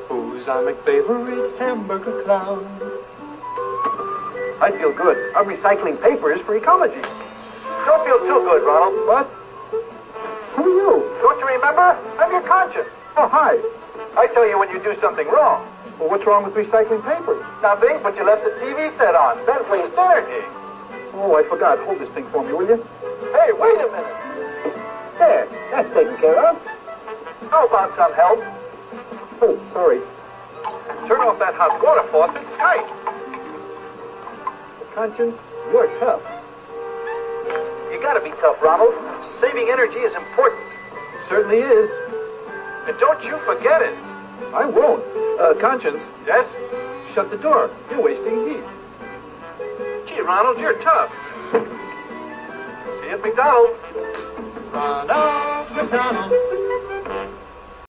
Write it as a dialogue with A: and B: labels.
A: Who's my favorite hamburger clown?
B: I feel good. I'm recycling paper is for ecology. Don't feel too good, Ronald.
A: What? Who are you?
B: Don't you remember? I'm your conscience.
A: Oh, hi.
B: I tell you when you do something wrong.
A: Well, what's wrong with recycling paper?
B: Nothing, but you left the TV set on. That wastes energy.
A: Oh, I forgot. Hold this thing for me, will you?
B: Hey, wait a minute.
A: There. That's taken care of.
B: How about some help?
A: Oh, sorry.
B: Turn off that hot water faucet tight.
A: Conscience, you're tough.
B: You gotta be tough, Ronald. Saving energy is important.
A: It certainly is.
B: And don't you forget it.
A: I won't. Conscience,
B: Yes?
A: shut the door. You're wasting heat.
B: Gee, Ronald, you're tough. See you at McDonald's.
A: Ronald McDonald.